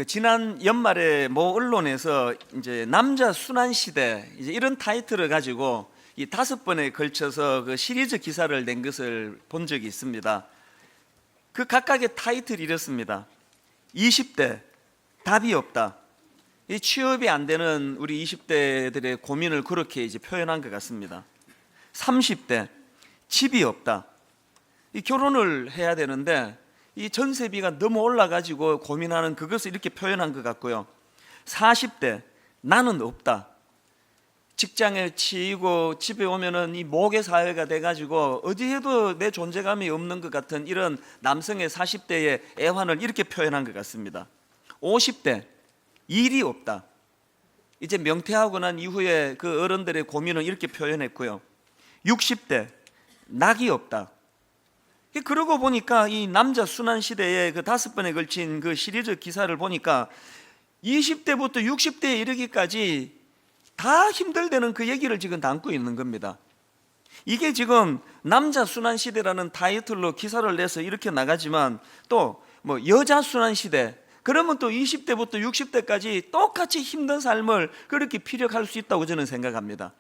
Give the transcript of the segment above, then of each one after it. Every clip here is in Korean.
지난 연말에 모 언론에서 이제 남자 순환 시대 이제 이런 타이틀을 가지고 이 5번에 걸쳐서 그 시리즈 기사를 낸 것을 본 적이 있습니다. 그 각각의 타이틀이 이렇습니다. 20대 답이 없다. 이 취업이 안 되는 우리 20대들의 고민을 그렇게 이제 표현한 것 같습니다. 30대 집이 없다. 이 결혼을 해야 되는데 이 전세비가 너무 올라가지고 고민하는 그것을 이렇게 표현한 것 같고요. 40대 나는 없다. 직장에 치이고 집에 오면은 이 모계 사회가 돼가지고 어디에도 내 존재감이 없는 것 같은 이런 남성의 40대의 애환을 이렇게 표현한 것 같습니다. 50대 일이 없다. 이제 명퇴하고 난 이후에 그 어른들의 고민을 이렇게 표현했고요. 60대 낙이 없다. 그러고 보니까 이 남자 순환 시대에 그 5번에 걸친 그 시리즈 기사를 보니까 20대부터 60대에 이르기까지 다 힘들다는 그 얘기를 지금 담고 있는 겁니다. 이게 지금 남자 순환 시대라는 타이틀로 기사를 내서 이렇게 나가지만 또 뭐 여자 순환 시대 그러면 또 20대부터 60대까지 똑같이 힘든 삶을 그렇게 피력할 수 있다고 저는 생각합니다.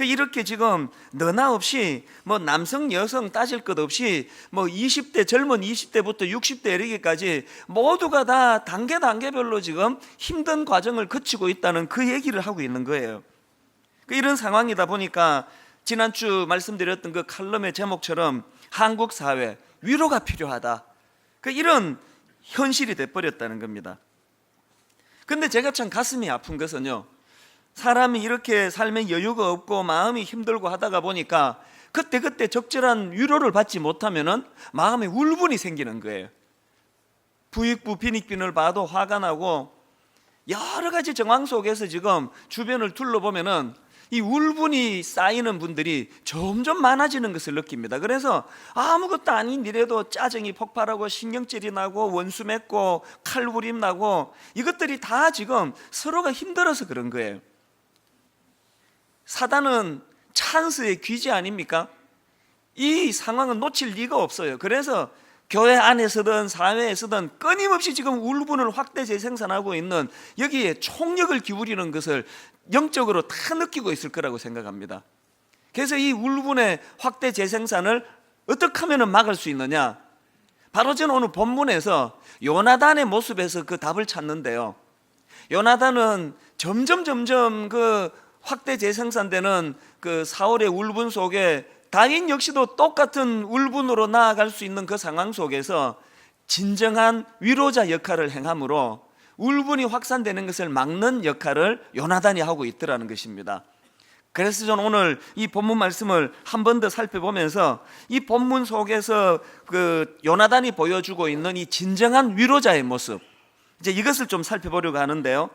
이렇게 지금 너나 없이 뭐 남성 여성 따질 것 없이 뭐 20대 젊은 20대부터 60대 이르기까지 모두가 다 단계별로 지금 힘든 과정을 거치고 있다는 그 얘기를 하고 있는 거예요. 이런 상황이다 보니까 지난주 말씀드렸던 그 칼럼의 제목처럼 한국 사회 위로가 필요하다. 이런 현실이 돼버렸다는 겁니다. 근데 제가 참 가슴이 아픈 것은요, 사람이 이렇게 삶에 여유가 없고 마음이 힘들고 하다가 보니까 그때 적절한 위로를 받지 못하면은 마음에 울분이 생기는 거예요. 부익부 빈익빈을 봐도 화가 나고 여러 가지 정황 속에서 지금 주변을 둘러보면은 이 울분이 쌓이는 분들이 점점 많아지는 것을 느낍니다. 그래서 아무것도 아닌 일에도 짜증이 폭발하고 신경질이 나고 원수 맺고 칼부림 나고 이것들이 다 지금 서로가 힘들어서 그런 거예요. 사단은 찬스의 귀재 아닙니까? 이 상황은 놓칠 리가 없어요. 그래서 교회 안에서든 사회에서든 끊임없이 지금 울분을 확대 재생산하고 있는 여기에 총력을 기울이는 것을 영적으로 다 느끼고 있을 거라고 생각합니다. 그래서 이 울분의 확대 재생산을 어떻게 하면 막을 수 있느냐? 바로 저는 오늘 본문에서 요나단의 모습에서 그 답을 찾는데요. 요나단은 점점 그 확대 재생산되는 그 사울의 울분 속에 다윗 역시도 똑같은 울분으로 나아갈 수 있는 그 상황 속에서 진정한 위로자 역할을 행함으로 울분이 확산되는 것을 막는 역할을 요나단이 하고 있더라는 것입니다. 그래서 저는 오늘 이 본문 말씀을 한 번 더 살펴보면서 이 본문 속에서 그 요나단이 보여주고 있는 이 진정한 위로자의 모습, 이제 이것을 좀 살펴보려고 하는데요.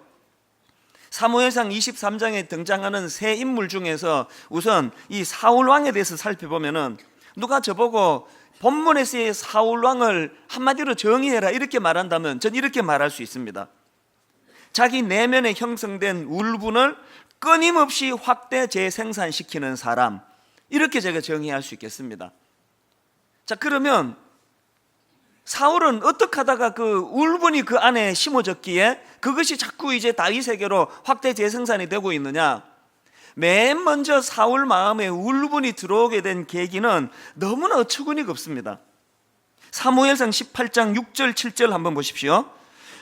사무엘상 23장에 등장하는 세 인물 중에서 우선 이 사울 왕에 대해서 살펴보면은 누가 저보고 본문에서의 사울 왕을 한마디로 정의해라 이렇게 말한다면 전 이렇게 말할 수 있습니다. 자기 내면에 형성된 울분을 끊임없이 확대 재생산시키는 사람, 이렇게 제가 정의할 수 있겠습니다. 자, 그러면 사울은 어떻게 하다가 그 울분이 그 안에 심어졌기에 그것이 자꾸 이제 다윗에게로 확대 재생산이 되고 있느냐? 맨 먼저 사울 마음에 울분이 들어오게 된 계기는 너무나 어처구니가 없습니다. 사무엘상 18장 6절 7절 한번 보십시오.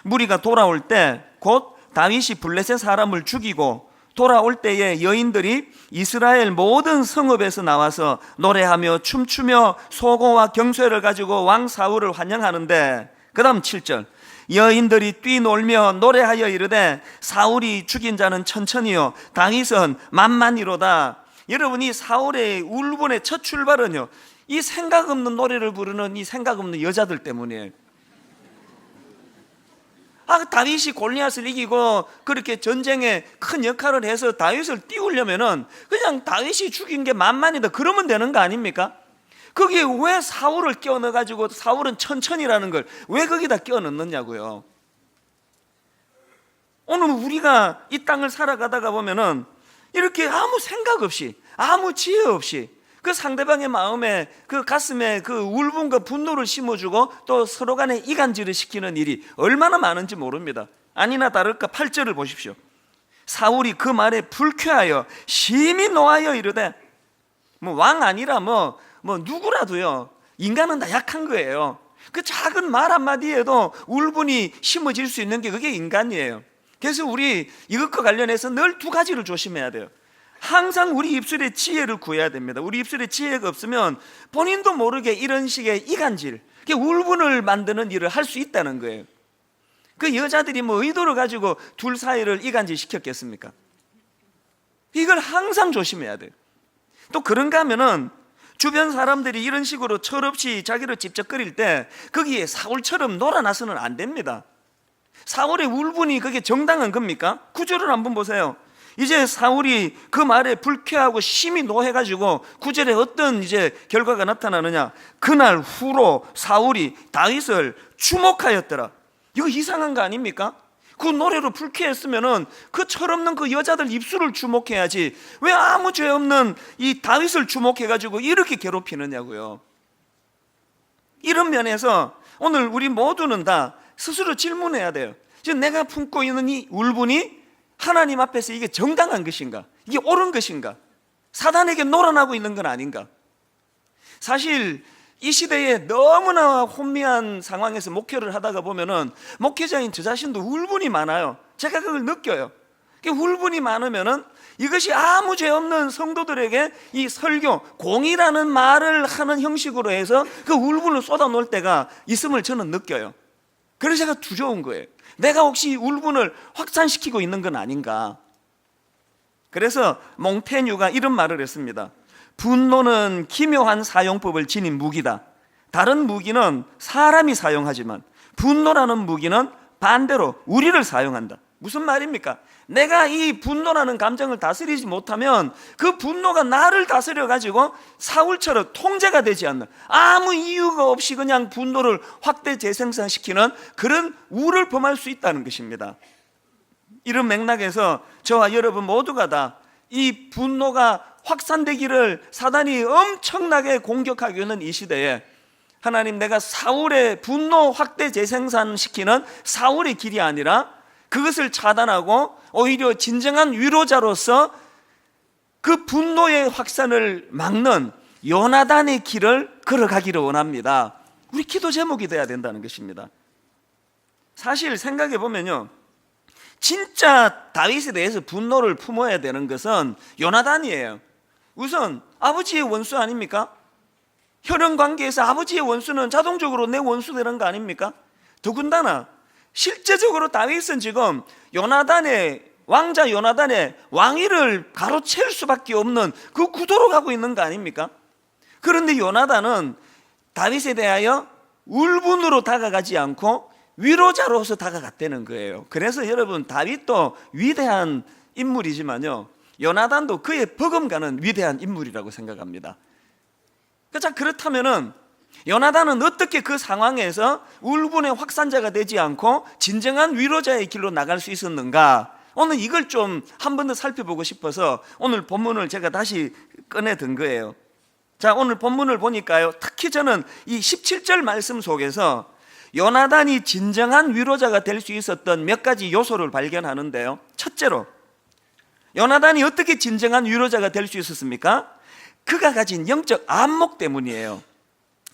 무리가 돌아올 때 곧 다윗이 블레셋 사람을 죽이고 돌아올 때에 여인들이 이스라엘 모든 성읍에서 나와서 노래하며 춤추며 소고와 경쇠를 가지고 왕 사울을 환영하는데, 그 다음 7절 여인들이 뛰놀며 노래하여 이르되 사울이 죽인 자는 천천히요 다윗은 만만히로다. 여러분이 사울의 울분의 첫 출발은요, 이 생각 없는 노래를 부르는 이 생각 없는 여자들 때문이에요. 다윗이 골리앗을 이기고 그렇게 전쟁에 큰 역할을 해서 다윗을 띄우려면은 그냥 다윗이 죽인 게 만만이다 그러면 되는 거 아닙니까? 거기에 왜 사울을 끼워 넣어가지고 사울은 천천히라는 걸 왜 거기다 끼워 넣느냐고요. 오늘 우리가 이 땅을 살아가다가 보면은 이렇게 아무 생각 없이 아무 지혜 없이 그 상대방의 마음에 그 가슴에 그 울분과 분노를 심어주고 또 서로 간에 이간질을 시키는 일이 얼마나 많은지 모릅니다. 아니나 다를까 8절을 보십시오. 사울이 그 말에 불쾌하여 심히 노하여 이르되, 뭐 왕 아니라 뭐 누구라도요, 인간은 다 약한 거예요. 그 작은 말 한마디에도 울분이 심어질 수 있는 게 그게 인간이에요. 그래서 우리 이것과 관련해서 늘 두 가지를 조심해야 돼요. 항상 우리 입술에 지혜를 구해야 됩니다. 우리 입술에 지혜가 없으면 본인도 모르게 이런 식의 이간질, 울분을 만드는 일을 할 수 있다는 거예요. 그 여자들이 뭐 의도를 가지고 둘 사이를 이간질 시켰겠습니까? 이걸 항상 조심해야 돼요. 또 그런가 하면은 주변 사람들이 이런 식으로 철없이 자기를 찝쩍거릴 때 거기에 사울처럼 놀아나서는 안 됩니다. 사울의 울분이 그게 정당한 겁니까? 구절을 한번 보세요. 이제 사울이 그 말에 불쾌하고 심히 노해가지고 구절에 어떤 이제 결과가 나타나느냐? 그날 후로 사울이 다윗을 주목하였더라. 이거 이상한 거 아닙니까? 그 노래로 불쾌했으면은 그 철없는 그 여자들 입술을 주목해야지, 왜 아무 죄 없는 이 다윗을 주목해가지고 이렇게 괴롭히느냐고요. 이런 면에서 오늘 우리 모두는 다 스스로 질문해야 돼요. 지금 내가 품고 있는 이 울분이 하나님 앞에서 이게 정당한 것인가? 이게 옳은 것인가? 사단에게 놀아나고 있는 건 아닌가? 사실 이 시대에 너무나 혼미한 상황에서 목회를 하다가 보면은 목회자인 저 자신도 울분이 많아요. 제가 그걸 느껴요. 울분이 많으면은 이것이 아무 죄 없는 성도들에게 이 설교, 공의라는 말을 하는 형식으로 해서 그 울분을 쏟아놓을 때가 있음을 저는 느껴요. 그래서 제가 두려운 거예요. 내가 혹시 울분을 확산시키고 있는 건 아닌가? 그래서 몽테뉴가 이런 말을 했습니다. 분노는 기묘한 사용법을 지닌 무기다. 다른 무기는 사람이 사용하지만 분노라는 무기는 반대로 우리를 사용한다. 무슨 말입니까? 내가 이 분노라는 감정을 다스리지 못하면 그 분노가 나를 다스려 가지고 사울처럼 통제가 되지 않는, 아무 이유가 없이 그냥 분노를 확대 재생산시키는 그런 우를 범할 수 있다는 것입니다. 이런 맥락에서 저와 여러분 모두가 다 이 분노가 확산되기를 사단이 엄청나게 공격하고 있는 이 시대에 하나님, 내가 사울의 분노 확대 재생산시키는 사울의 길이 아니라 그것을 차단하고 오히려 진정한 위로자로서 그 분노의 확산을 막는 요나단의 길을 걸어가기를 원합니다. 우리 기도 제목이 돼야 된다는 것입니다. 사실 생각해 보면요, 진짜 다윗에 대해서 분노를 품어야 되는 것은 요나단이에요. 우선 아버지의 원수 아닙니까? 혈연 관계에서 아버지의 원수는 자동적으로 내 원수 되는 거 아닙니까? 더군다나 실제적으로 다윗은 지금 요나단의, 왕자 요나단의 왕위를 가로챌 수밖에 없는 그 구도로 가고 있는 거 아닙니까? 그런데 요나단은 다윗에 대하여 울분으로 다가가지 않고 위로자로서 다가갔다는 거예요. 그래서 여러분, 다윗도 위대한 인물이지만요, 요나단도 그의 버금가는 위대한 인물이라고 생각합니다. 자, 그렇다면은 요나단은 어떻게 그 상황에서 울분의 확산자가 되지 않고 진정한 위로자의 길로 나갈 수 있었는가? 오늘 이걸 좀 한 번 더 살펴보고 싶어서 오늘 본문을 제가 다시 꺼내든 거예요. 자, 오늘 본문을 보니까요, 특히 저는 이 17절 말씀 속에서 요나단이 진정한 위로자가 될 수 있었던 몇 가지 요소를 발견하는데요. 첫째로, 요나단이 어떻게 진정한 위로자가 될 수 있었습니까? 그가 가진 영적 안목 때문이에요.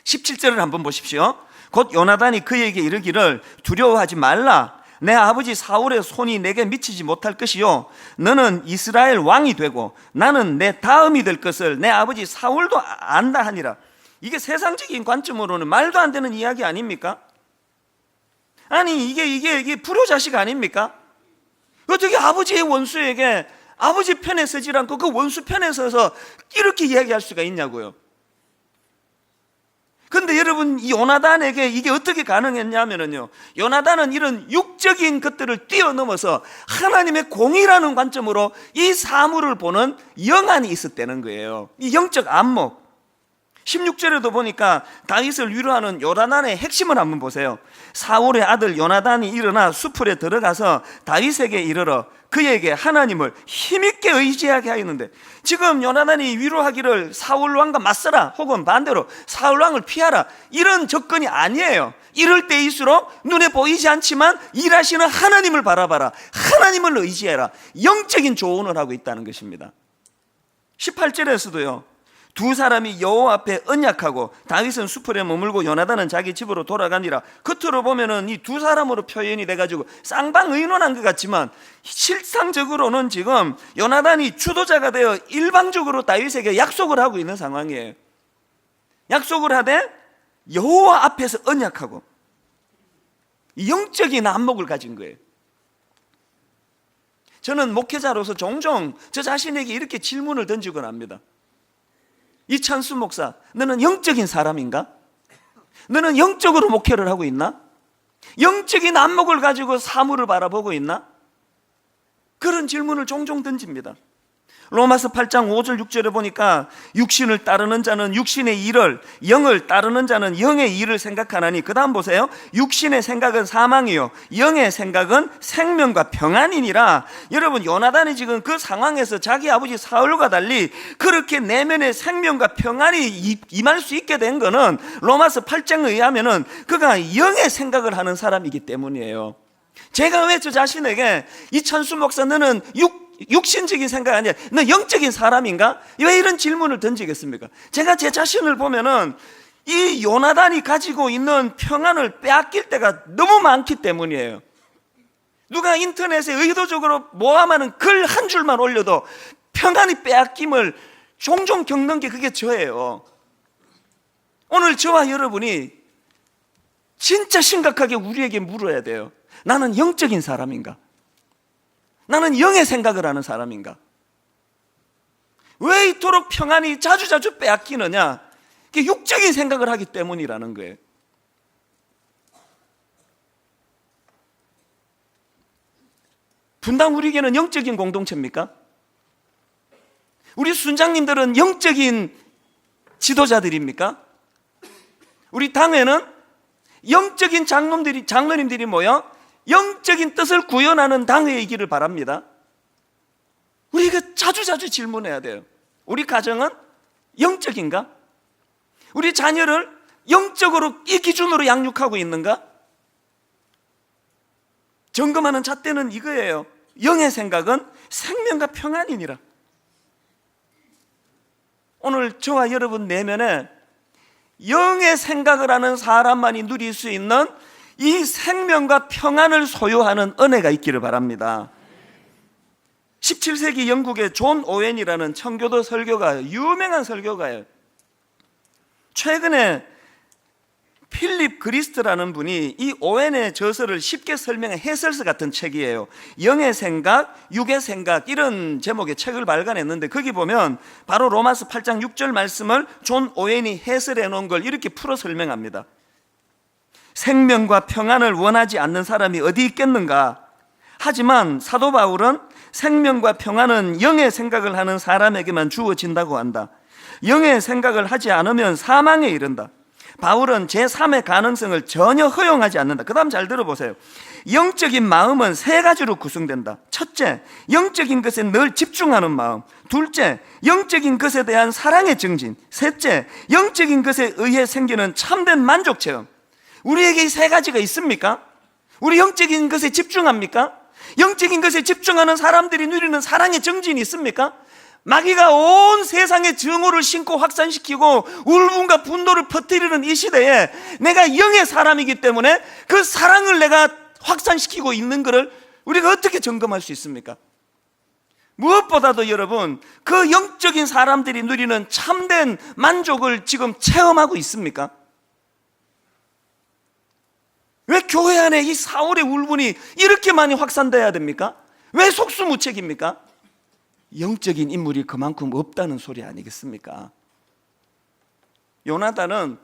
17절을 한번 보십시오. 곧 요나단이 그에게 이르기를 두려워하지 말라. 내 아버지 사울의 손이 내게 미치지 못할 것이요, 너는 이스라엘 왕이 되고 나는 내 다음이 될 것을 내 아버지 사울도 안다 하니라. 이게 세상적인 관점으로는 말도 안 되는 이야기 아닙니까? 아니 이게 불효자식 아닙니까? 어떻게 아버지의 원수에게 아버지 편에 서지 않고 그 원수 편에 서서 이렇게 이야기할 수가 있냐고요. 그런데 여러분, 이 요나단에게 이게 어떻게 가능했냐면요, 요나단은 이런 육적인 것들을 뛰어넘어서 하나님의 공의라는 관점으로 이 사물을 보는 영안이 있었다는 거예요. 이 영적 안목. 16절에도 보니까 다윗을 위로하는 요나단의 핵심을 한번 보세요. 사울의 아들 요나단이 일어나 수풀에 들어가서 다윗에게 이르러 그에게 하나님을 힘있게 의지하게 하였는데, 지금 요나단이 위로하기를 사울 왕과 맞서라, 혹은 반대로 사울 왕을 피하라, 이런 접근이 아니에요. 이럴 때일수록 눈에 보이지 않지만 일하시는 하나님을 바라봐라. 하나님을 의지해라. 영적인 조언을 하고 있다는 것입니다. 18절에서도요, 두 사람이 여호와 앞에 언약하고 다윗은 수풀에 머물고 요나단은 자기 집으로 돌아가니라. 겉으로 보면은 이 두 사람으로 표현이 돼가지고 쌍방의논한 것 같지만 실상적으로는 지금 요나단이 주도자가 되어 일방적으로 다윗에게 약속을 하고 있는 상황이에요. 약속을 하되 여호와 앞에서 언약하고 영적인 안목을 가진 거예요. 저는 목회자로서 종종 저 자신에게 이렇게 질문을 던지곤 합니다. 이찬수 목사, 너는 영적인 사람인가? 너는 영적으로 목회를 하고 있나? 영적인 안목을 가지고 사물을 바라보고 있나? 그런 질문을 종종 던집니다. 로마서 8장 5절 6절에 보니까 육신을 따르는 자는 육신의 일을, 영을 따르는 자는 영의 일을 생각하나니, 그 다음 보세요. 육신의 생각은 사망이요 영의 생각은 생명과 평안이니라. 여러분, 요나단이 지금 그 상황에서 자기 아버지 사울과 달리 그렇게 내면의 생명과 평안이 임할 수 있게 된 거는 로마서 8장에 의하면은 그가 영의 생각을 하는 사람이기 때문이에요. 제가 왜 저 자신에게 이찬수 목사, 너는 육신적인 생각 아니야, 너 영적인 사람인가? 왜 이런 질문을 던지겠습니까? 제가 제 자신을 보면은 이 요나단이 가지고 있는 평안을 빼앗길 때가 너무 많기 때문이에요. 누가 인터넷에 의도적으로 모함하는 글 한 줄만 올려도 평안이 빼앗김을 종종 겪는 게 그게 저예요. 오늘 저와 여러분이 진짜 심각하게 우리에게 물어야 돼요. 나는 영적인 사람인가? 나는 영의 생각을 하는 사람인가? 왜 이토록 평안이 자주자주 빼앗기느냐? 그게 육적인 생각을 하기 때문이라는 거예요. 분당 우리에게는 영적인 공동체입니까? 우리 순장님들은 영적인 지도자들입니까? 우리 당회는 영적인 장로님들이 모여 영적인 뜻을 구현하는 당회이기를 바랍니다. 우리가 자주자주 질문해야 돼요. 우리 가정은 영적인가? 우리 자녀를 영적으로 이 기준으로 양육하고 있는가? 점검하는 잣대는 이거예요. 영의 생각은 생명과 평안이니라. 오늘 저와 여러분 내면에 영의 생각을 하는 사람만이 누릴 수 있는 이 생명과 평안을 소유하는 은혜가 있기를 바랍니다. 17세기 영국의 존 오웬이라는 청교도 설교가, 유명한 설교가예요. 최근에 필립 그리스트라는 분이 이 오웬의 저서를 쉽게 설명한 해설서 같은 책이에요. 영의 생각, 육의 생각, 이런 제목의 책을 발간했는데 거기 보면 바로 로마서 8장 6절 말씀을 존 오웬이 해설해 놓은 걸 이렇게 풀어 설명합니다. 생명과 평안을 원하지 않는 사람이 어디 있겠는가? 하지만 사도 바울은 생명과 평안은 영의 생각을 하는 사람에게만 주어진다고 한다. 영의 생각을 하지 않으면 사망에 이른다. 바울은 제3의 가능성을 전혀 허용하지 않는다. 그 다음 잘 들어보세요. 영적인 마음은 세 가지로 구성된다. 첫째, 영적인 것에 늘 집중하는 마음. 둘째, 영적인 것에 대한 사랑의 정진. 셋째, 영적인 것에 의해 생기는 참된 만족 체험. 우리에게 이 세 가지가 있습니까? 우리 영적인 것에 집중합니까? 영적인 것에 집중하는 사람들이 누리는 사랑의 정진이 있습니까? 마귀가 온 세상에 증오를 심고 확산시키고 울분과 분노를 퍼뜨리는 이 시대에 내가 영의 사람이기 때문에 그 사랑을 내가 확산시키고 있는 것을 우리가 어떻게 점검할 수 있습니까? 무엇보다도 여러분, 그 영적인 사람들이 누리는 참된 만족을 지금 체험하고 있습니까? 왜 교회 안에 이 사울의 울분이 이렇게 많이 확산돼야 됩니까? 왜 속수무책입니까? 영적인 인물이 그만큼 없다는 소리 아니겠습니까? 요나단은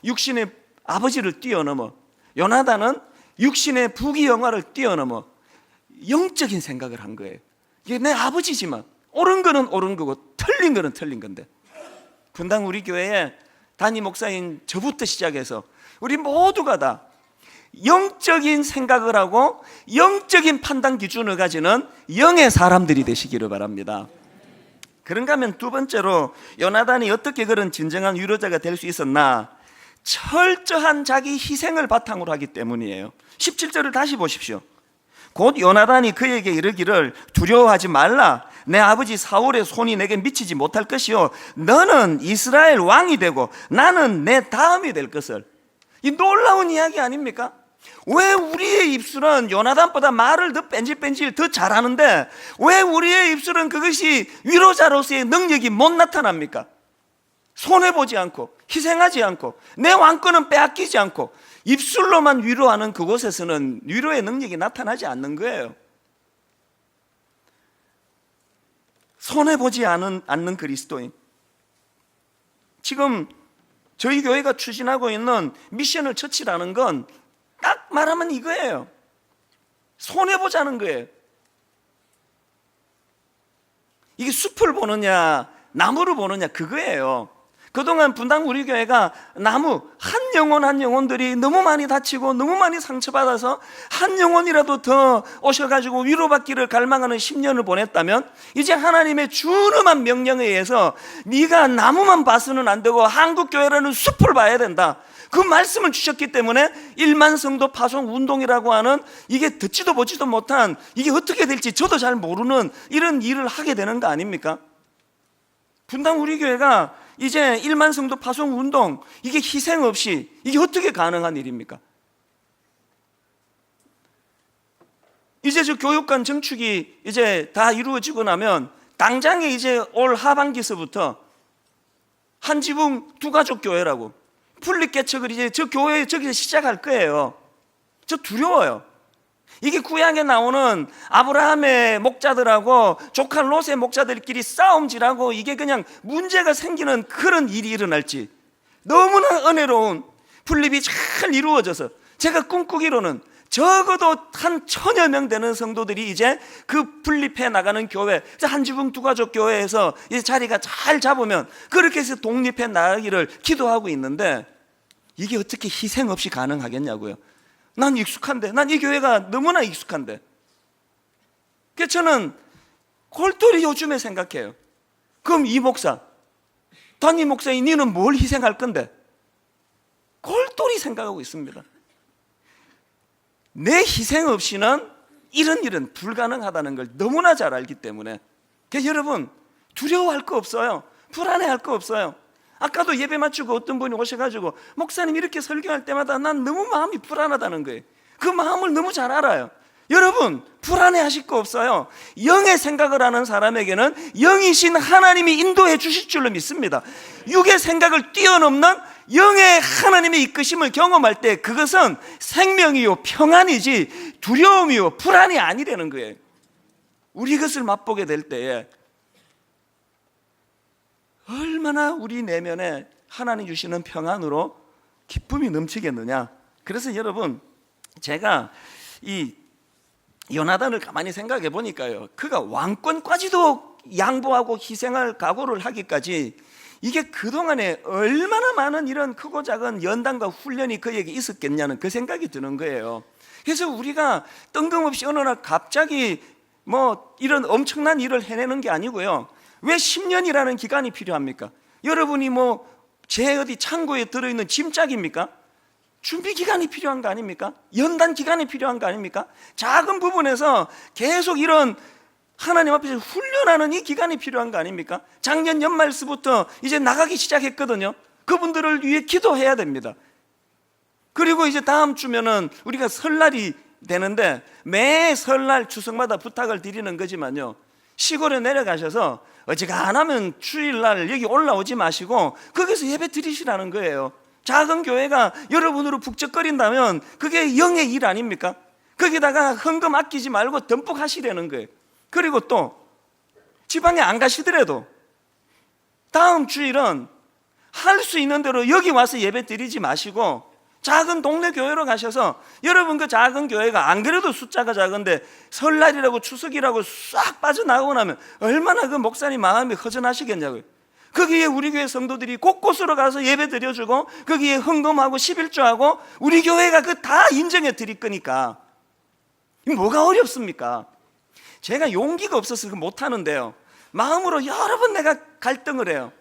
육신의 아버지를 뛰어넘어, 요나단은 육신의 부귀영화를 뛰어넘어 영적인 생각을 한 거예요. 이게 내 아버지지만 옳은 거는 옳은 거고 틀린 거는 틀린 건데, 분당 우리 교회에 담임 목사인 저부터 시작해서 우리 모두가 다 영적인 생각을 하고 영적인 판단 기준을 가지는 영의 사람들이 되시기를 바랍니다. 그런가 하면 두 번째로 요나단이 어떻게 그런 진정한 위로자가 될 수 있었나? 철저한 자기 희생을 바탕으로 하기 때문이에요. 17절을 다시 보십시오. 곧 요나단이 그에게 이르기를 두려워하지 말라. 내 아버지 사울의 손이 내게 미치지 못할 것이요 너는 이스라엘 왕이 되고 나는 내 다음이 될 것을. 이 놀라운 이야기 아닙니까? 왜 우리의 입술은 요나단보다 말을 더 뺀질뺀질 더 잘하는데 왜 우리의 입술은 그것이 위로자로서의 능력이 못 나타납니까? 손해보지 않고 희생하지 않고 내 왕권은 빼앗기지 않고 입술로만 위로하는 그곳에서는 위로의 능력이 나타나지 않는 거예요. 손해보지 않는 그리스도인. 지금 저희 교회가 추진하고 있는 미션을 처치라는 건 딱 말하면 이거예요. 손해보자는 거예요. 이게 숲을 보느냐 나무를 보느냐 그거예요. 그동안 분당 우리 교회가 나무 한 영혼 한 영혼들이 너무 많이 다치고 너무 많이 상처받아서 한 영혼이라도 더 오셔가지고 위로받기를 갈망하는 10년을 보냈다면 이제 하나님의 준엄한 명령에 의해서 네가 나무만 봐서는 안 되고 한국교회라는 숲을 봐야 된다. 그 말씀을 주셨기 때문에 1만 성도 파송 운동이라고 하는 이게 듣지도 보지도 못한 이게 어떻게 될지 저도 잘 모르는 이런 일을 하게 되는 거 아닙니까? 분당 우리 교회가 이제 1만 성도 파송 운동 이게 희생 없이 이게 어떻게 가능한 일입니까? 이제 저 교육관 정축이 이제 다 이루어지고 나면 당장에 이제 올 하반기서부터 한 지붕 두 가족 교회라고 분립 개척을 이제 저 교회 저기서 시작할 거예요. 저 두려워요. 이게 구약에 나오는 아브라함의 목자들하고 조카 롯의 목자들끼리 싸움질하고 이게 그냥 문제가 생기는 그런 일이 일어날지 너무나 은혜로운 분립이 잘 이루어져서 제가 꿈꾸기로는 적어도 한 1000여 명 되는 성도들이 이제 그 분립해 나가는 교회 한 지붕 두 가족 교회에서 이제 자리가 잘 잡으면 그렇게 해서 독립해 나가기를 기도하고 있는데 이게 어떻게 희생 없이 가능하겠냐고요. 난 익숙한데 난 이 교회가 너무나 익숙한데 그래서 저는 골똘히 요즘에 생각해요. 그럼 이 목사 담임 목사인 너는 뭘 희생할 건데 골똘히 생각하고 있습니다. 내 희생 없이는 이런 일은 불가능하다는 걸 너무나 잘 알기 때문에 그래서 여러분 두려워할 거 없어요. 불안해할 거 없어요. 아까도 예배 마치고 어떤 분이 오셔가지고 목사님 이렇게 설교할 때마다 난 너무 마음이 불안하다는 거예요. 그 마음을 너무 잘 알아요. 여러분 불안해하실 거 없어요. 영의 생각을 하는 사람에게는 영이신 하나님이 인도해 주실 줄로 믿습니다. 육의 생각을 뛰어넘는 영의 하나님의 이끄심을 경험할 때 그것은 생명이요 평안이지 두려움이요 불안이 아니라는 거예요. 우리 그것을 맛보게 될 때에 얼마나 우리 내면에 하나님 주시는 평안으로 기쁨이 넘치겠느냐. 그래서 여러분 제가 이 요나단을 가만히 생각해 보니까요 그가 왕권까지도 양보하고 희생할 각오를 하기까지 이게 그동안에 얼마나 많은 이런 크고 작은 연단과 훈련이 그에게 있었겠냐는 그 생각이 드는 거예요. 그래서 우리가 뜬금없이 어느 날 갑자기 뭐 이런 엄청난 일을 해내는 게 아니고요. 왜 10년이라는 기간이 필요합니까? 여러분이 뭐 제 어디 창고에 들어있는 짐짝입니까? 준비 기간이 필요한 거 아닙니까? 연단 기간이 필요한 거 아닙니까? 작은 부분에서 계속 이런 하나님 앞에서 훈련하는 이 기간이 필요한 거 아닙니까? 작년 연말서부터 이제 나가기 시작했거든요. 그분들을 위해 기도해야 됩니다. 그리고 이제 다음 주면은 우리가 설날이 되는데 매 설날 추석마다 부탁을 드리는 거지만요 시골에 내려가셔서 어지간하면 주일날 여기 올라오지 마시고 거기서 예배 드리시라는 거예요. 작은 교회가 여러분으로 북적거린다면 그게 영의 일 아닙니까? 거기다가 헌금 아끼지 말고 듬뿍 하시라는 거예요. 그리고 또 지방에 안 가시더라도 다음 주일은 할 수 있는 대로 여기 와서 예배 드리지 마시고 작은 동네 교회로 가셔서 여러분 그 작은 교회가 안 그래도 숫자가 작은데 설날이라고 추석이라고 싹 빠져나오고 나면 얼마나 그 목사님 마음이 허전하시겠냐고요. 거기에 우리 교회 성도들이 곳곳으로 가서 예배 드려주고 거기에 헌금하고 11조하고 우리 교회가 그 다 인정해 드릴 거니까 뭐가 어렵습니까? 제가 용기가 없어서 못하는데요 마음으로 여러 번 내가 갈등을 해요.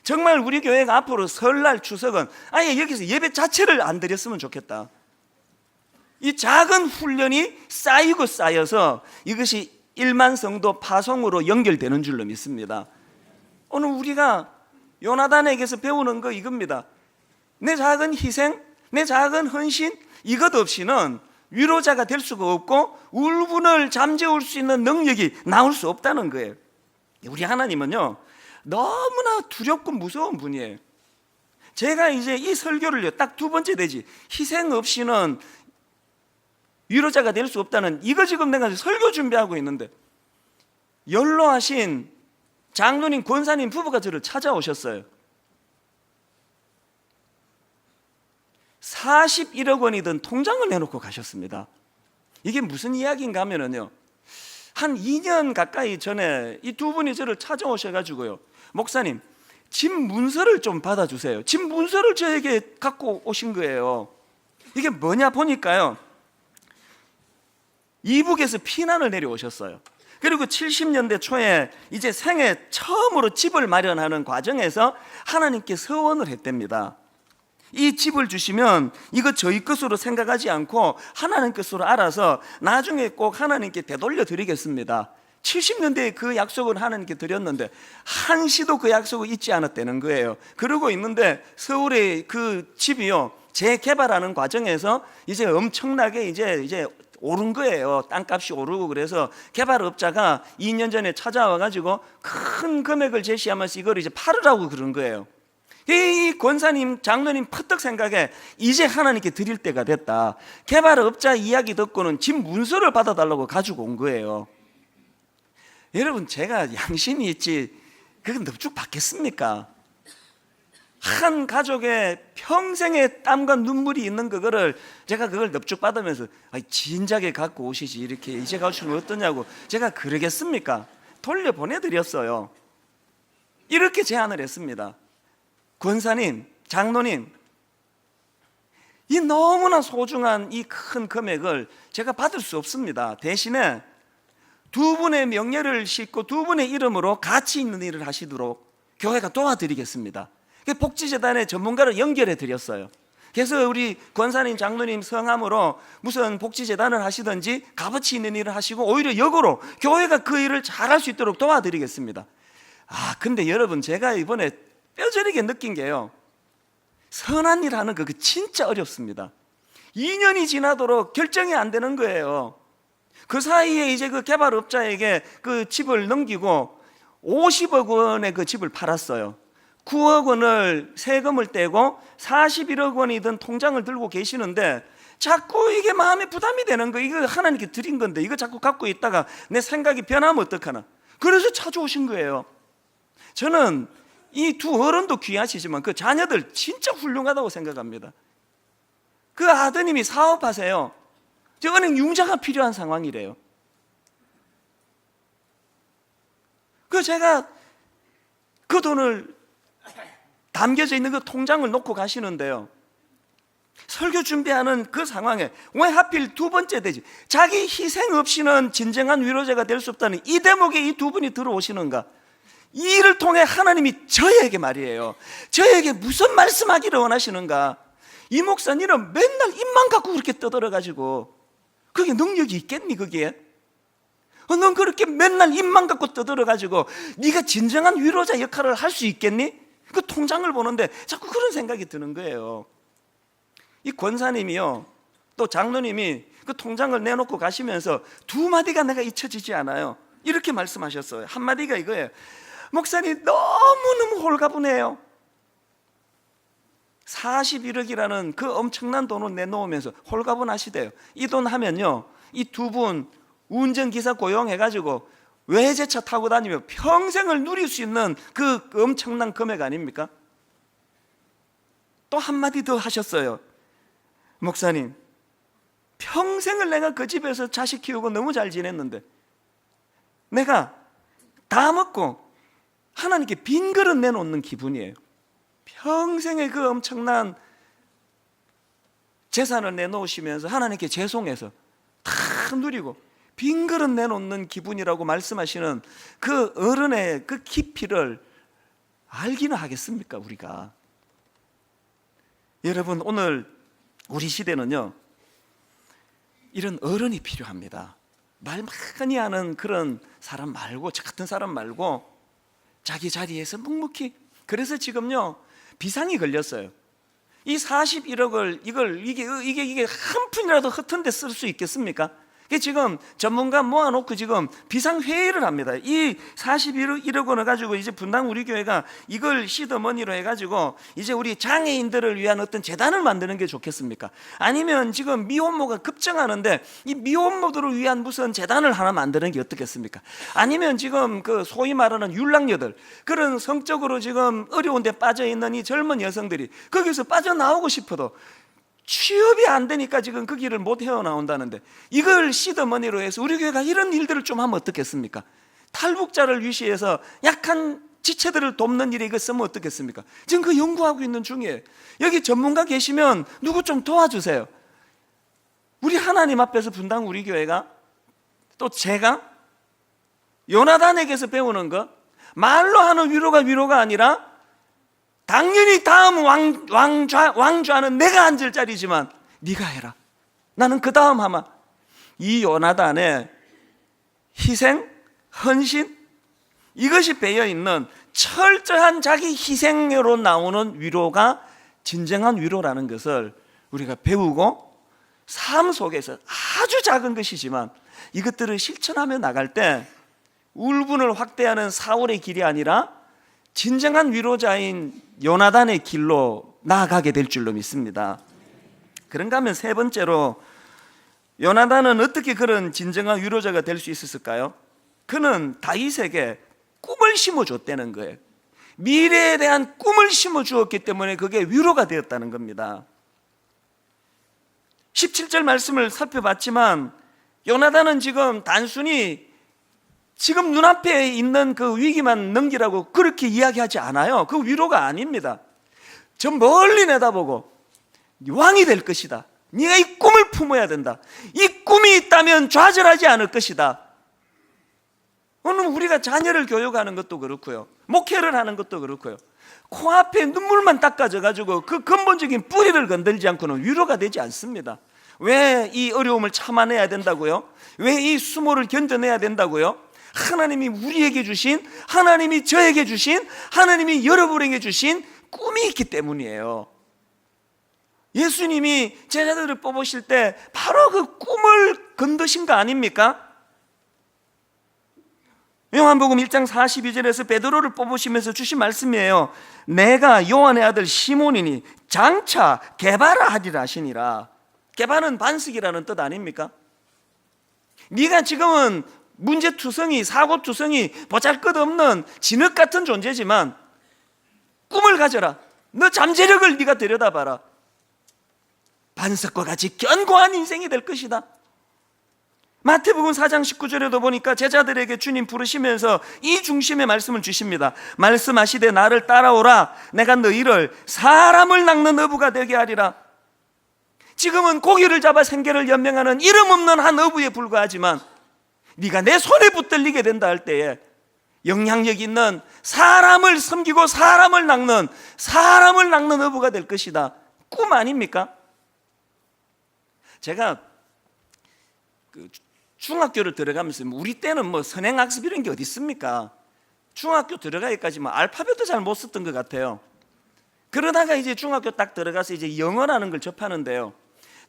정말 우리 교회가 앞으로 설날 추석은 아예 여기서 예배 자체를 안 드렸으면 좋겠다. 이 작은 훈련이 쌓이고 쌓여서 이것이 1만 성도 파송으로 연결되는 줄로 믿습니다. 오늘 우리가 요나단에게서 배우는 거 이겁니다. 내 작은 희생, 내 작은 헌신, 이것 없이는 위로자가 될 수가 없고 울분을 잠재울 수 있는 능력이 나올 수 없다는 거예요. 우리 하나님은요, 너무나 두렵고 무서운 분이에요. 제가 이제 이 설교를요, 딱 2번째 되지, 희생 없이는 위로자가 될 수 없다는, 이거 지금 내가 설교 준비하고 있는데 연로하신 장로님, 권사님 부부가 저를 찾아오셨어요. 41억 원이 든 통장을 내놓고 가셨습니다. 이게 무슨 이야기인가 하면은요, 한 2년 가까이 전에 이 2분이 저를 찾아오셔가지고요, 목사님, 집 문서를 좀 받아주세요. 집 문서를 저에게 갖고 오신 거예요. 이게 뭐냐 보니까요, 이북에서 피난을 내려오셨어요. 그리고 70년대 초에 이제 생애 처음으로 집을 마련하는 과정에서 하나님께 서원을 했답니다. 이 집을 주시면 이거 저희 것으로 생각하지 않고 하나님 것으로 알아서 나중에 꼭 하나님께 되돌려 드리겠습니다. 70년대에 그 약속을 하나님께 드렸는데 한시도 그 약속을 잊지 않았다는 거예요. 그러고 있는데 서울의 그 집이요, 재개발하는 과정에서 이제 엄청나게 이제 오른 거예요. 땅값이 오르고. 그래서 개발업자가 2년 전에 찾아와 가지고 큰 금액을 제시하면서 이걸 이제 팔으라고 그런 거예요. 이 권사님, 장로님 퍼뜩 생각에 이제 하나님께 드릴 때가 됐다. 개발업자 이야기 듣고는 집 문서를 받아달라고 가지고 온 거예요. 여러분, 제가 양심이 있지 그건 넙죽 받겠습니까? 한 가족의 평생의 땀과 눈물이 있는 그거를 제가 그걸 넙죽 받으면서 진작에 갖고 오시지 이렇게 이제 가시면 어떠냐고 제가 그러겠습니까? 돌려보내드렸어요. 이렇게 제안을 했습니다. 권사님, 장로님, 이 너무나 소중한 이 큰 금액을 제가 받을 수 없습니다. 대신에 2분의 명예를 싣고 2분의 이름으로 가치 있는 일을 하시도록 교회가 도와드리겠습니다. 복지재단의 전문가를 연결해 드렸어요. 그래서 우리 권사님, 장로님 성함으로 무슨 복지재단을 하시든지 값어치 있는 일을 하시고 오히려 역으로 교회가 그 일을 잘할 수 있도록 도와드리겠습니다. 근데 여러분, 제가 이번에 뼈저리게 느낀 게요, 선한 일 하는 거 진짜 어렵습니다. 2년이 지나도록 결정이 안 되는 거예요. 그 사이에 이제 그 개발업자에게 그 집을 넘기고 50억 원의 그 집을 팔았어요. 9억 원을 세금을 떼고 41억 원이 든 통장을 들고 계시는데 자꾸 이게 마음에 부담이 되는 거. 이거 하나님께 드린 건데 이거 자꾸 갖고 있다가 내 생각이 변하면 어떡하나. 그래서 찾아오신 거예요. 저는 이 2 어른도 귀하시지만 그 자녀들 진짜 훌륭하다고 생각합니다. 그 아드님이 사업하세요. 저 은행 융자가 필요한 상황이래요. 그 제가 그 돈을 담겨져 있는 그 통장을 놓고 가시는데요, 설교 준비하는 그 상황에 왜 하필 2번째 되지? 자기 희생 없이는 진정한 위로자가 될 수 없다는 이 대목에 이 2분이 들어오시는가? 이 일을 통해 하나님이 저에게 말이에요, 저에게 무슨 말씀하기를 원하시는가? 이 목사님은 맨날 입만 갖고 그렇게 떠들어가지고 그게 능력이 있겠니? 그게 넌 그렇게 맨날 입만 갖고 떠들어가지고 네가 진정한 위로자 역할을 할 수 있겠니? 그 통장을 보는데 자꾸 그런 생각이 드는 거예요. 이 권사님이요, 또 장로님이 그 통장을 내놓고 가시면서 2마디가 내가 잊혀지지 않아요. 이렇게 말씀하셨어요. 한마디가 이거예요. 목사님, 너무너무 홀가분해요. 41억이라는 그 엄청난 돈을 내놓으면서 홀가분하시대요. 이 돈 하면요, 이 2분 운전기사 고용해가지고 외제차 타고 다니며 평생을 누릴 수 있는 그 엄청난 금액 아닙니까? 또 한마디 더 하셨어요. 목사님, 평생을 내가 그 집에서 자식 키우고 너무 잘 지냈는데 내가 다 먹고 하나님께 빈 그릇 내놓는 기분이에요. 평생의 그 엄청난 재산을 내놓으시면서 하나님께 죄송해서 다 누리고 빈 그릇 내놓는 기분이라고 말씀하시는 그 어른의 그 깊이를 알기는 하겠습니까 우리가? 여러분, 오늘 우리 시대는요, 이런 어른이 필요합니다. 말 많이 하는 그런 사람 말고, 저 같은 사람 말고 자기 자리에서 묵묵히. 그래서 지금요 비상이 걸렸어요. 이 41억을 이게 한 푼이라도 허튼 데 쓸 수 있겠습니까? 이게 지금 전문가 모아놓고 지금 비상회의를 합니다. 이 41억 원을 가지고 이제 분당 우리 교회가 이걸 시드머니로 해가지고 이제 우리 장애인들을 위한 어떤 재단을 만드는 게 좋겠습니까? 아니면 지금 미혼모가 급증하는데 이 미혼모들을 위한 무슨 재단을 하나 만드는 게 어떻겠습니까? 아니면 지금 그 소위 말하는 율랑녀들, 그런 성적으로 지금 어려운 데 빠져있는 이 젊은 여성들이 거기서 빠져나오고 싶어도 취업이 안 되니까 지금 그 길을 못 헤어나온다는데, 이걸 시드머니로 해서 우리 교회가 이런 일들을 좀 하면 어떻겠습니까? 탈북자를 위시해서 약한 지체들을 돕는 일에 이거 쓰면 어떻겠습니까? 지금 그 연구하고 있는 중이에요. 여기 전문가 계시면 누구 좀 도와주세요. 우리 하나님 앞에서 분당 우리 교회가, 또 제가 요나단에게서 배우는 거, 말로 하는 위로가 아니라 당연히 다음 왕좌는 내가 앉을 자리지만 네가 해라. 나는 그 다음 하마. 이 요나단의 희생, 헌신, 이것이 배어있는 철저한 자기 희생으로 나오는 위로가 진정한 위로라는 것을 우리가 배우고, 삶 속에서 아주 작은 것이지만 이것들을 실천하며 나갈 때 울분을 확대하는 사울의 길이 아니라 진정한 위로자인 요나단의 길로 나아가게 될 줄로 믿습니다. 그런가 하면 세 번째로, 요나단은 어떻게 그런 진정한 위로자가 될 수 있었을까요? 그는 다윗에게 꿈을 심어줬다는 거예요. 미래에 대한 꿈을 심어주었기 때문에 그게 위로가 되었다는 겁니다. 17절 말씀을 살펴봤지만 요나단은 지금 단순히 지금 눈앞에 있는 그 위기만 넘기라고 그렇게 이야기하지 않아요. 그 위로가 아닙니다. 저 멀리 내다보고 왕이 될 것이다. 네가 이 꿈을 품어야 된다. 이 꿈이 있다면 좌절하지 않을 것이다. 오늘 우리가 자녀를 교육하는 것도 그렇고요, 목회를 하는 것도 그렇고요, 코앞에 눈물만 닦아져가지고 그 근본적인 뿌리를 건들지 않고는 위로가 되지 않습니다. 왜 이 어려움을 참아내야 된다고요? 왜 이 수모를 견뎌내야 된다고요? 하나님이 우리에게 주신, 하나님이 저에게 주신, 하나님이 여러분에게 주신 꿈이 있기 때문이에요. 예수님이 제자들을 뽑으실 때 바로 그 꿈을 건드신 거 아닙니까? 요한복음 1장 42절에서 베드로를 뽑으시면서 주신 말씀이에요. 내가 요한의 아들 시몬이니 장차 게바라 하리라 하시니라. 게바는 반석이라는 뜻 아닙니까? 네가 지금은 문제투성이, 사고투성이, 보잘것없는 진흙 같은 존재지만 꿈을 가져라. 너 잠재력을 네가 들여다봐라. 반석과 같이 견고한 인생이 될 것이다. 마태복음 4장 19절에도 보니까 제자들에게 주님 부르시면서 이 중심의 말씀을 주십니다. 말씀하시되 나를 따라오라. 내가 너희를 사람을 낚는 어부가 되게 하리라. 지금은 고기를 잡아 생계를 연명하는 이름 없는 한 어부에 불과하지만 네가 내 손에 붙들리게 된다 할 때에 영향력 있는, 사람을 섬기고 사람을 낚는 어부가 될 것이다. 꿈 아닙니까? 제가 중학교를 들어가면서 우리 때는 뭐 선행학습 이런 게 어디 있습니까? 중학교 들어가기까지 뭐 알파벳도 잘 못 썼던 것 같아요. 그러다가 이제 중학교 딱 들어가서 이제 영어라는 걸 접하는데요,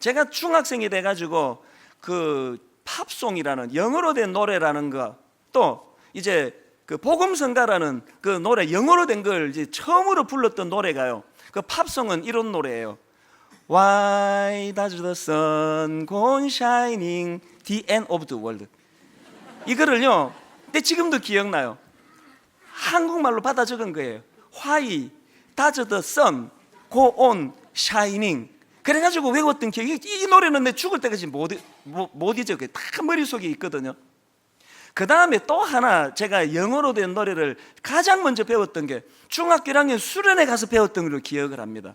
제가 중학생이 돼가지고 그 팝송이라는 영어로 된 노래라는 거, 또 이제 그 복음성가라는 그 노래, 영어로 된 걸 이제 처음으로 불렀던 노래가요, 그 팝송은 이런 노래예요. Why does the sun go on shining the end of the world? 이거를요, 근데 지금도 기억나요. 한국말로 받아 적은 거예요. Why does the sun go on shining? 그래가지고 외웠던 기억이, 이 노래는 내 죽을 때까지 못 잊어. 다 머릿속에 있거든요. 그 다음에 또 하나 제가 영어로 된 노래를 가장 먼저 배웠던 게 중학교 1학년 수련회 가서 배웠던 걸로 기억을 합니다.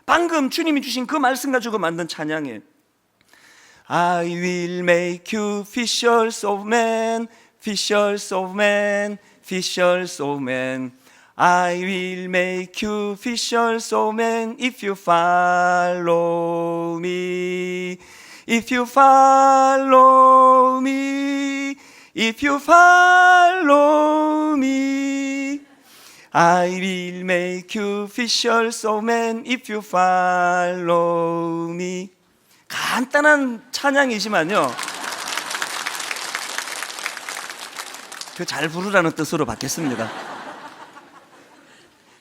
방금 주님이 주신 그 말씀 가지고 만든 찬양이에요. I will make you fishers of men, fishers of men, fishers of men. I will make you fishers of men if you follow me. If you follow me. If you follow me. I will make you fishers of men if you follow me. 간단한 찬양이지만요, 그 잘 부르라는 뜻으로 받겠습니다.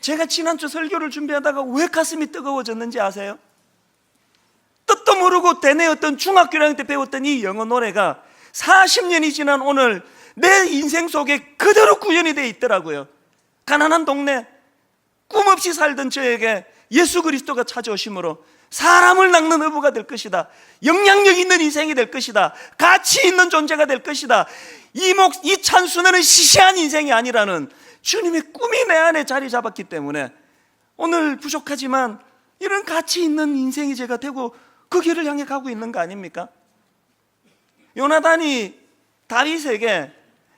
제가 지난주 설교를 준비하다가 왜 가슴이 뜨거워졌는지 아세요? 뜻도 모르고 대뇌었던 중학교 1학년 때 배웠던 이 영어 노래가 40년이 지난 오늘 내 인생 속에 그대로 구현이 되어 있더라고요. 가난한 동네 꿈 없이 살던 저에게 예수 그리스도가 찾아오심으로 사람을 낚는 어부가 될 것이다. 영향력 있는 인생이 될 것이다. 가치 있는 존재가 될 것이다. 이 찬순에는 시시한 인생이 아니라는 주님의 꿈이 내 안에 자리 잡았기 때문에 오늘 부족하지만 이런 가치 있는 인생이 제가 되고 그 길을 향해 가고 있는 거 아닙니까? 요나단이 다윗에게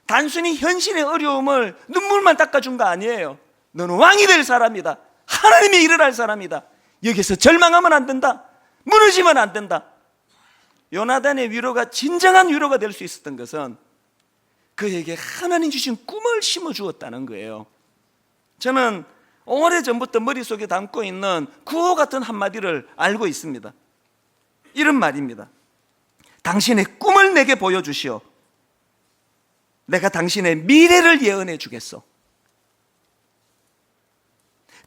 단순히 현실의 어려움을 눈물만 닦아준 거 아니에요. 너는 왕이 될 사람이다. 하나님의 일을 할 사람이다. 여기서 절망하면 안 된다. 무너지면 안 된다. 요나단의 위로가 진정한 위로가 될 수 있었던 것은 그에게 하나님 주신 꿈을 심어주었다는 거예요. 저는 오래전부터 머릿속에 담고 있는 구호 같은 한마디를 알고 있습니다. 이런 말입니다. 당신의 꿈을 내게 보여주시오. 내가 당신의 미래를 예언해 주겠소.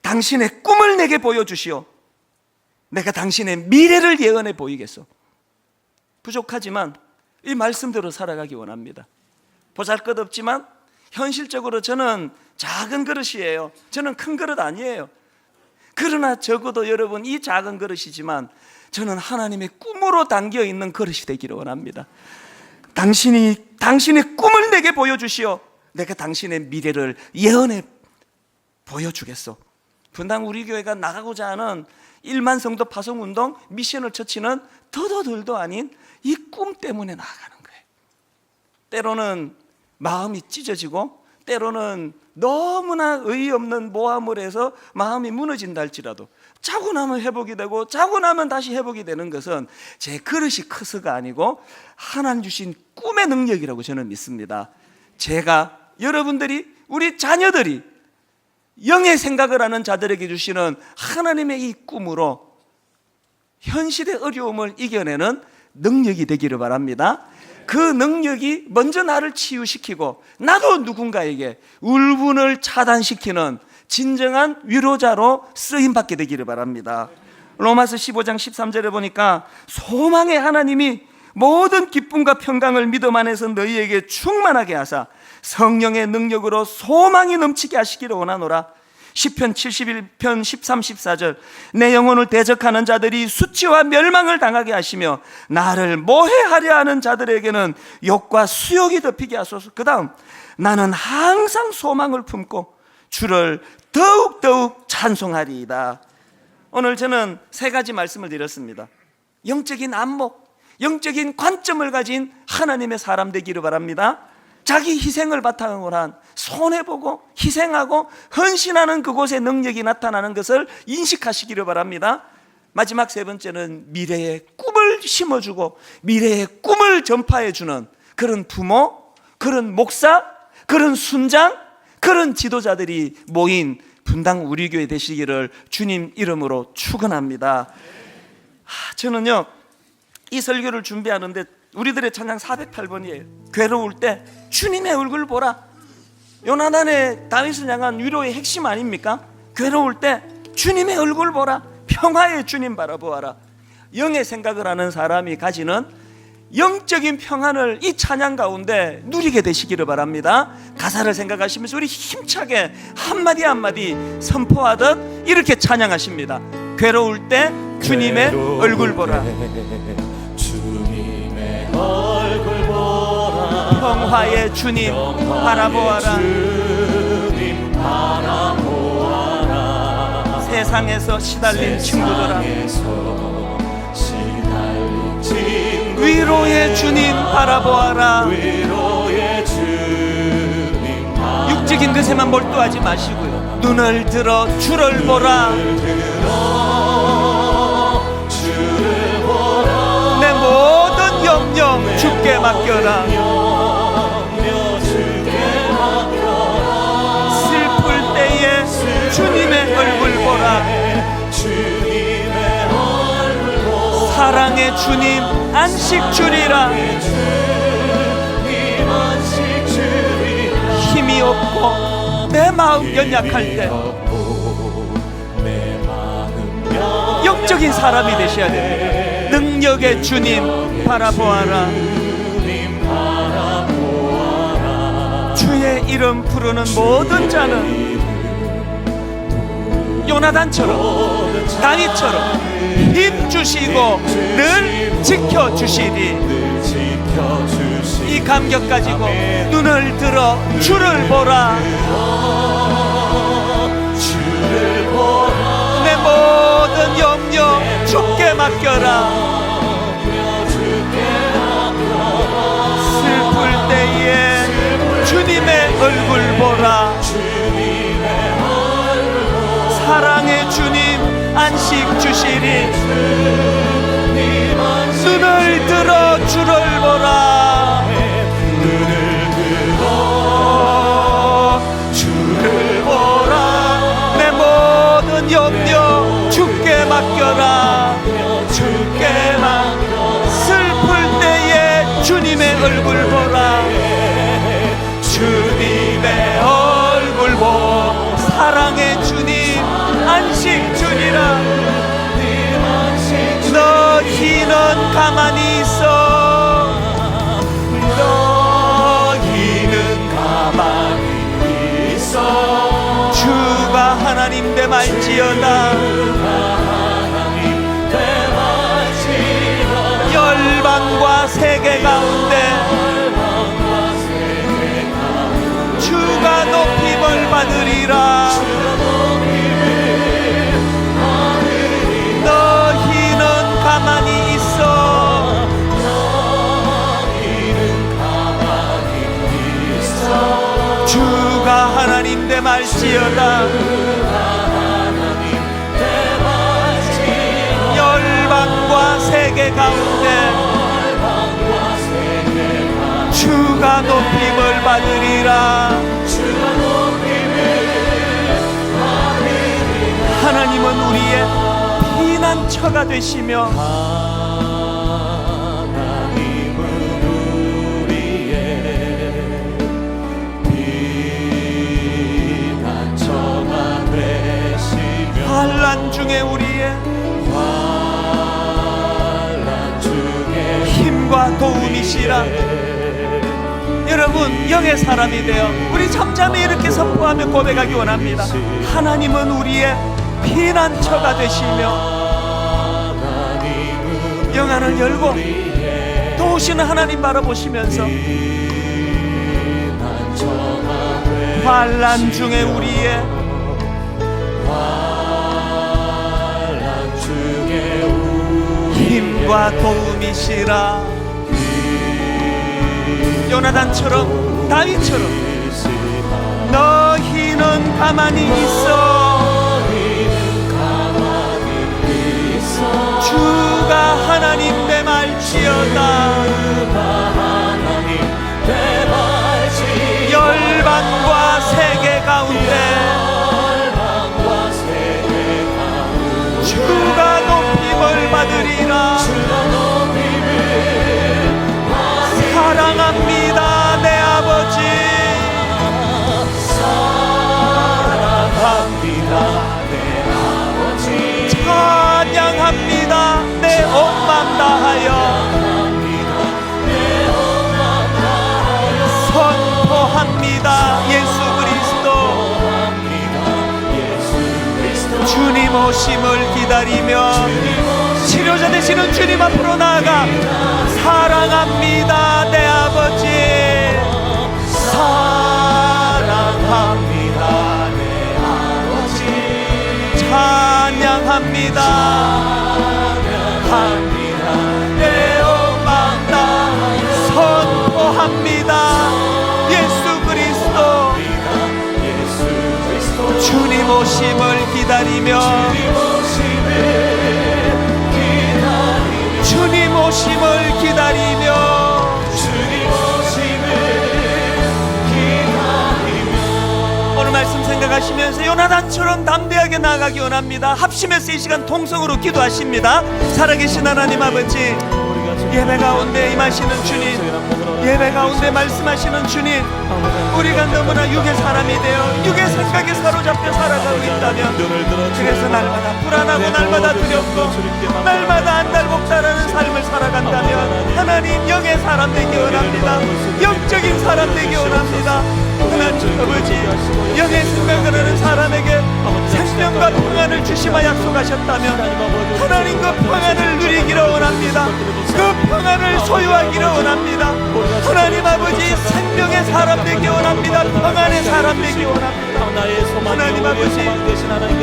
당신의 꿈을 내게 보여주시오. 내가 당신의 미래를 예언해 보이겠소. 부족하지만 이 말씀대로 살아가기 원합니다. 보잘것없지만 현실적으로 저는 작은 그릇이에요. 저는 큰 그릇 아니에요. 그러나 적어도 여러분 이 작은 그릇이지만 저는 하나님의 꿈으로 담겨있는 그릇이 되기를 원합니다. 당신의 꿈을 내게 보여주시오. 내가 당신의 미래를 예언해 보여주겠소. 분당 우리 교회가 나가고자 하는 1만 성도 파송운동 미션을 처치는 더더덜도 아닌 이 꿈 때문에 나아가는 거예요. 때로는 마음이 찢어지고 때로는 너무나 의의없는 모함을 해서 마음이 무너진다 할지라도 자고 나면 회복이 되고 자고 나면 다시 회복이 되는 것은 제 그릇이 커서가 아니고 하나님 주신 꿈의 능력이라고 저는 믿습니다. 제가, 여러분들이, 우리 자녀들이 영의 생각을 하는 자들에게 주시는 하나님의 이 꿈으로 현실의 어려움을 이겨내는 능력이 되기를 바랍니다. 그 능력이 먼저 나를 치유시키고 나도 누군가에게 울분을 차단시키는 진정한 위로자로 쓰임받게 되기를 바랍니다. 로마서 15장 13절에 보니까 소망의 하나님이 모든 기쁨과 평강을 믿음 안에서 너희에게 충만하게 하사 성령의 능력으로 소망이 넘치게 하시기를 원하노라. 시편 71편 13, 14절 내 영혼을 대적하는 자들이 수치와 멸망을 당하게 하시며 나를 모해하려 하는 자들에게는 욕과 수욕이 덮이게 하소서. 그 다음 나는 항상 소망을 품고 주를 더욱더욱 찬송하리이다. 오늘 저는 세 가지 말씀을 드렸습니다. 영적인 안목, 영적인 관점을 가진 하나님의 사람 되기를 바랍니다. 자기 희생을 바탕으로 한 손해보고 희생하고 헌신하는 그곳에 능력이 나타나는 것을 인식하시기를 바랍니다. 마지막 세 번째는 미래의 꿈을 심어주고 미래의 꿈을 전파해주는 그런 부모, 그런 목사, 그런 순장, 그런 지도자들이 모인 분당 우리 교회 되시기를 주님 이름으로 축원합니다. 저는요 이 설교를 준비하는데 우리들의 찬양 408번이에요. 괴로울 때 주님의 얼굴 보라. 요나단의 다윗을 향한 위로의 핵심 아닙니까? 괴로울 때 주님의 얼굴 보라. 평화의 주님 바라보아라. 영의 생각을 하는 사람이 가지는 영적인 평안을 이 찬양 가운데 누리게 되시기를 바랍니다. 가사를 생각하시면서 우리 힘차게 한마디 한마디 선포하듯 이렇게 찬양하십니다. 괴로울 때 주님의 얼굴 보라. 주님의 얼굴 보라. 평화의 주님 바라보아라. 주님 바라보아라. 세상에서 시달린 친구들아 위로의 주님 바라보아라. 위로의 주님 바라보아라. 육적인 것에만 몰두하지 마시고요 눈을 들어 주를 보라. 내 모든 염려 주께 맡겨라. 슬플 때에 주님의 얼굴 보라. 사랑의 주님 안식 주리라. 힘이 없고 내 마음 연약할 때 영적인 사람이 되셔야 됩니다. 능력의 주님 바라보아라. 주의 이름 부르는 모든 자는 요나단처럼 다윗처럼 힘 주시고 늘 지켜주시리. 이 감격 가지고 눈을 들어 주를 보라. 내 모든 염려 주께 맡겨라. 슬플 때에 주님의 얼굴 보라. 사랑의 주님 안식 주시리. 눈을 들어 주를 보라. 주를 보라. 내 모든 염려 주께 맡겨라. 주께 맡겨. 슬플 때에 주님의 얼굴 보라. 주님의 얼굴 보. 사랑의 주님 안식 주리라. 너희는 가만히 있어. 너희는 가만히 있어. 주가 하나님 되 말지어다. 열방과 세계 가운데 주가 높임을 받으리라. 너희는 가만히 있어. 주가 하나님 되 말지어다. 열방과 세계 가운데 주가 높임을 받으리라. 하나님은 우리의 피난처가 되시며 환난 중에 우리의 힘과 도움이시라. 여러분 영의 사람이 되어 우리 잠잠히 이렇게 선포하며 고백하기 원합니다. 하나님은 우리의 피난처가 되시며 영안을 열고 도우시는 하나님 바라보시면서 환난 중에 우리의 힘과 도움이시라. 요나단처럼 다윗처럼 너희는 가만히 있어. 주가 하나님 되 말지어다. 열방과 세계 가운데 주가 높임을 받으리라. 사랑합니다 내 아버지. 사랑합니다 내 아버지. 찬양합니다 내 온 맘 다하여. 선포합니다 예수 그리스도. 주님 오심을 기다리며 치료자 되시는 주님 앞으로 나아가 사랑합니다 내 아버지. 사랑합니다 내 아버지. 찬양합니다. 내 온 맘 다 선포합니다 예수 그리스도. 주님 오심을 기다리며 주님 오심을 기다리며 오늘 말씀 생각하시면서 요나단처럼 담대하게 나아가기 원합니다. 합심해서 이 시간 통성으로 기도하십니다. 살아계신 하나님 아버지, 예배 가운데 임하시는 주님, 예배 가운데 말씀하시는 주님, 우리가 너무나 육의 사람이 되어 육의 생각에 사로잡혀 살아가고 있다면, 그래서 날마다 불안하고 날마다 두렵고 날마다 안달복달하는 삶을 살아간다면 하나님 영의 사람 되기 원합니다. 영적인 사람 되기 원합니다. 하나님 아버지, 영의 생각을 하는 사람에게 생명과 평안을 주시마 약속하셨다면 하나님 그 평안을 누리기를 원합니다. 그 평안을 소유하기를 원합니다. 하나님 아버지, 생명의 사람 되기 원합니다. 평안의 사람 되기 원합니다. 하나님 아버지,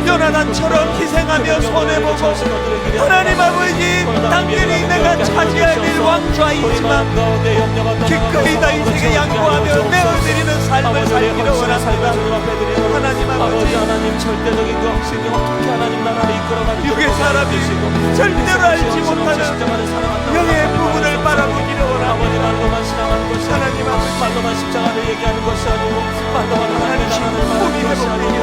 요나단처럼 희생하며 손해보고 하나님 아버지, 당연히 내가 차지해야 될 왕좌이지만 기꺼이 다 인생에 양보하며 내어드리는 삶을 살기를 원합니다. 하나님 아버지, 절대적인 그 확신이 어떻게 하나님 나라를 이끌어가는 육의 사람이 절대로 알지 못하는 영의 부분을 바라보기를 원합니다. 말로만 신앙하는 것이 하나님 아버지, 말로만 십자가를 얘기하는 것이 아니고 말로만 하나님의 나라를 말하는 것이 아니고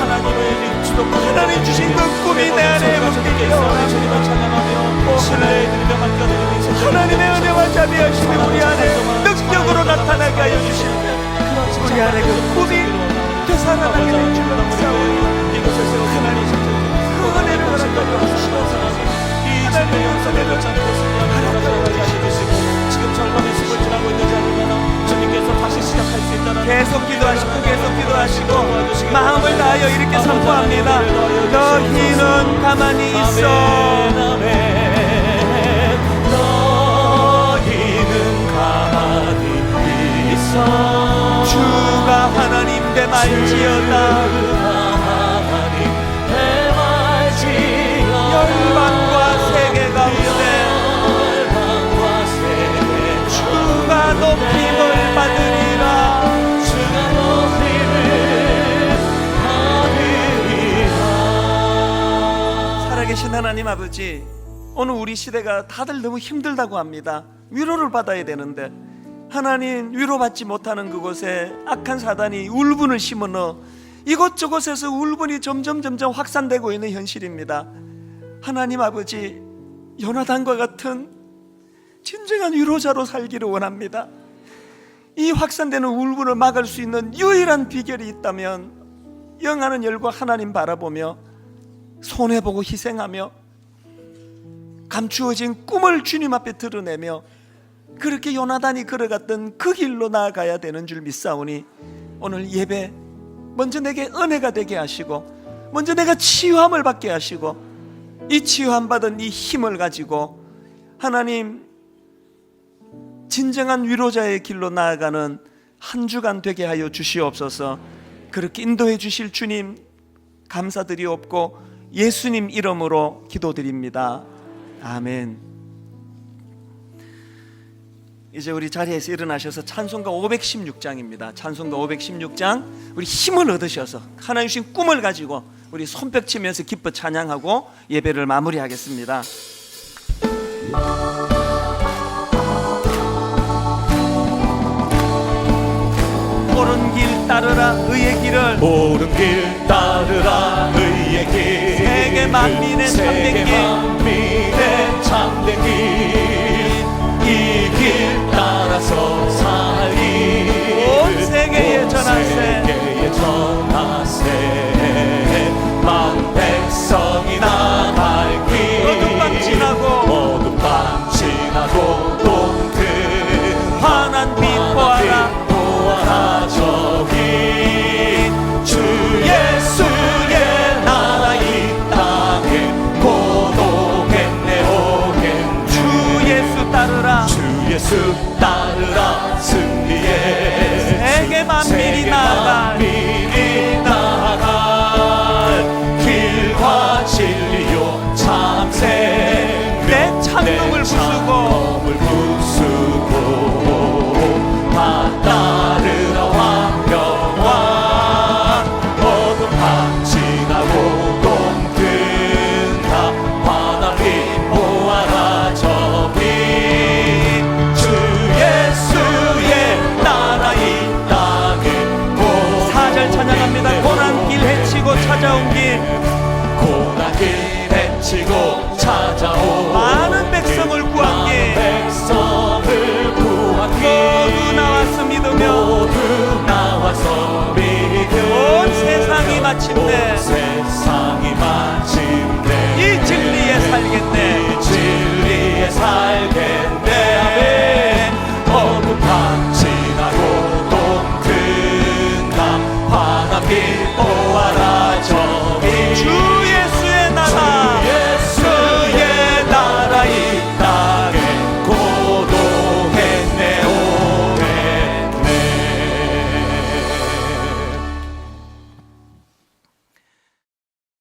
하나님을 주도권 하나님 주신 그 꿈이 내 안에 회복되기를 원합니다. 주님을 찬양하며 신뢰에 드리며 맡겨드리는 인생 하나님의 은혜와 자비하심이 우리 안에 능력으로 나타나게 하여 주실 때 우리 안에 그 꿈이 되살아나게 될 줄로 믿사오니 이곳에서 하나님 그 은혜를 허락하여 주시옵소서. 하나님의 은혜를 지금 절망의 숲을 지나고 있는 자들마다 주님께서 다시 시작할 수 있다는 계속 기도하시고 마음을 다하여 이렇게 선포합니다. 너희는 가만히 있어. 너희는 가만히 있어. 주가 하나님 되 말지어다. 열방과 세계 가운데 주가 높임을 받으리라. 살아계신 하나님 아버지, 오늘 우리 시대가 다들 너무 힘들다고 합니다. 위로를 받아야 되는데 하나님, 위로받지 못하는 그곳에 악한 사단이 울분을 심어넣어 이곳저곳에서 울분이 점점 확산되고 있는 현실입니다. 하나님 아버지, 요나단과 같은 진정한 위로자로 살기를 원합니다. 이 확산되는 울분을 막을 수 있는 유일한 비결이 있다면 영하는 열과 하나님 바라보며 손해보고 희생하며 감추어진 꿈을 주님 앞에 드러내며 그렇게 요나단이 걸어갔던 그 길로 나아가야 되는 줄 믿사오니 오늘 예배 먼저 내게 은혜가 되게 하시고 먼저 내가 치유함을 받게 하시고 이 치유함 받은 이 힘을 가지고 하나님 진정한 위로자의 길로 나아가는 한 주간 되게 하여 주시옵소서. 그렇게 인도해 주실 주님 감사드리옵고 예수님 이름으로 기도드립니다. 아멘. 이제 우리 자리에서 일어나셔서 찬송가 516장입니다. 찬송가 516장 우리 힘을 얻으셔서 하나님 주신 꿈을 가지고 우리 손뼉 치면서 기뻐 찬양하고 예배를 마무리하겠습니다. 옳은 길 따르라 의의 길을, 옳은 길 따르라 의의 길, 세계 만민의 참된 길, 참된 길, 이 길 따라서 살기 온 세계에 전하세, 만 백성이 나갈 길, 어둠 밤 지나고 동큰 환한 빛 보아라. 저기 주 예수의 나라 이 땅에 곧 오겠네 오겠네. 주 예수 따르라, 주 예수 따르라 승리의 세계 만민이 나아갈